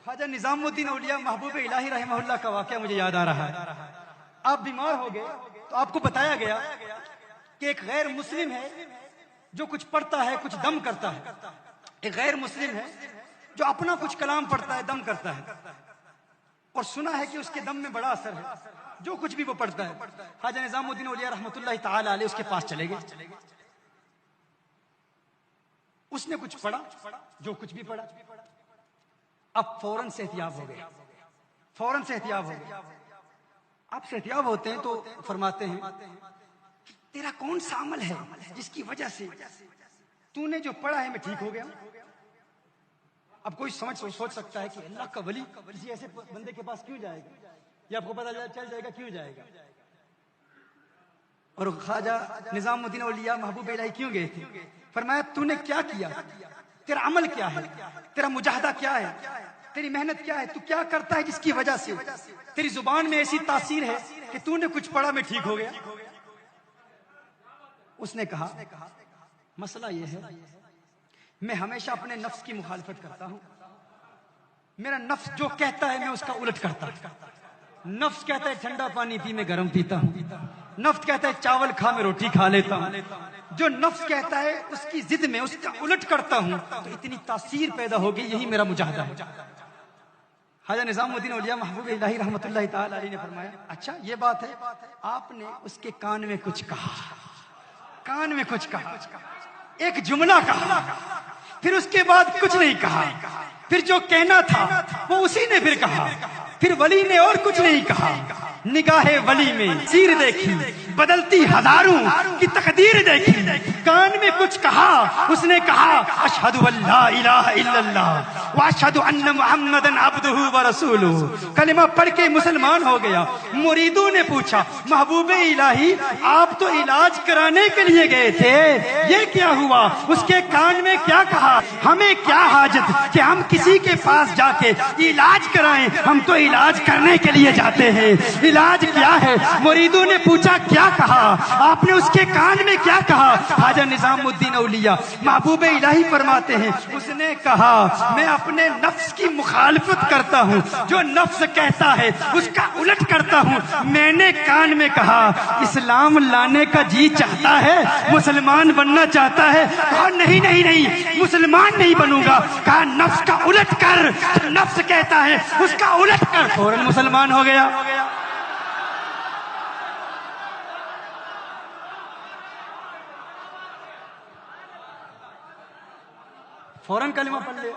خواجہ نظام الدین اولیاء محبوب الہی رحمہ اللہ کا واقعہ مجھے یاد آ رہا ہے. آپ بیمار ہو گئے تو آپ کو بتایا گیا کہ ایک غیر مسلم ہے جو کچھ پڑھتا ہے, کچھ دم کرتا ہے. ایک غیر مسلم ہے جو اپنا کچھ کلام پڑھتا ہے, دم کرتا ہے, اور سنا ہے کہ اس کے دم میں بڑا اثر ہے جو کچھ بھی وہ پڑھتا ہے. خواجہ نظام الدین اولیاء رحمۃ اللہ تعالی علیہ اس کے پاس چلے گئے. اس نے کچھ پڑھا, جو کچھ بھی پڑھا. اب فوراً صحتیاب ہو گئے, فوراً صحتیاب ہو گئے. آپ صحتیاب ہوتے ہیں تو فرماتے ہیں تیرا کون سا عمل ہے جس کی وجہ سے تو نے جو پڑھا ہے میں ٹھیک ہو گیا. اب کوئی سوچ سکتا ہے کہ اللہ کا ولی کسی ایسے بندے کے پاس کیوں جائے گا, یہ آپ کو پتا چل جائے گا کیوں جائے گا. اور خواجہ نظام الدین اولیاء محبوب الہی کیوں گئے تھے؟ فرمایا تو نے کیا کیا, تیرا عمل کیا ہے, تیرا مجاہدہ کیا ہے, تیری محنت کیا ہے, تو کیا کرتا ہے جس کی وجہ سے تیری زبان میں ایسی تاثیر ہے کہ تو نے کچھ پڑھا میں ٹھیک ہو گیا. اس نے کہا مسئلہ یہ ہے میں ہمیشہ اپنے نفس کی مخالفت کرتا ہوں. میرا نفس جو کہتا ہے میں اس کا الٹ کرتا ہوں. نفس کہتا ہے ٹھنڈا پانی پی میں گرم پیتا ہوں. نفس کہتا ہے چاول کھا میں روٹی کھا لیتا ہوں. جو نفس کہتا ہے اس کی ضد میں اس کا الٹ کرتا ہوں تو اتنی تاثیر پیدا ہوگی. یہی میرا مجاہدہ ہے. خواجہ نظام الدین اولیاء محبوب الہی رحمۃ اللہ تعالی علیہ نے فرمایا اچھا یہ بات ہے. آپ نے اس کے کان میں کچھ کہا, کان میں کچھ کہا, ایک جملہ کہا, پھر اس کے بعد کچھ نہیں کہا. پھر جو کہنا تھا وہ اسی نے پھر کہا. پھر ولی نے اور کچھ نہیں کہا. نگاہ ولی میں سیر دیکھی, بدلتی ہزاروں کی تقدیر دیکھی. کان میں کچھ کہا, اس نے کہا اشہد ان لا الہ الا اللہ واشہد ان محمدن عبدہ ورسولہ. کلمہ پڑھ کے مسلمان ہو گیا. مریدوں نے پوچھا محبوب الہی آپ تو علاج کرانے کے لیے گئے تھے, یہ کیا ہوا؟ اس کے کان میں کیا کہا؟ ہمیں کیا حاجت کہ ہم کسی کے پاس جا کے علاج کرائیں, ہم تو علاج کرنے کے لیے جاتے ہیں. علاج کیا ہے؟ مریدوں نے پوچھا کیا کہا؟ آپ نے اس کے کان میں کیا کہا؟ خواجہ نظام الدین اولیاء محبوب الہی فرماتے ہیں اس نے کہا میں اپنے نفس کی مخالفت کرتا ہوں, جو نفس کہتا ہے اس کا الٹ کرتا ہوں. میں نے کان میں کہا اسلام لانے کا جی چاہتا ہے, مسلمان بننا چاہتا ہے. کہا نہیں نہیں نہیں مسلمان نہیں بنوں گا. کہا نفس کا الٹ کر, نفس کہتا ہے اس کا الٹ کر. فوراً مسلمان ہو گیا. فوراً کلمہ پڑھ لیا.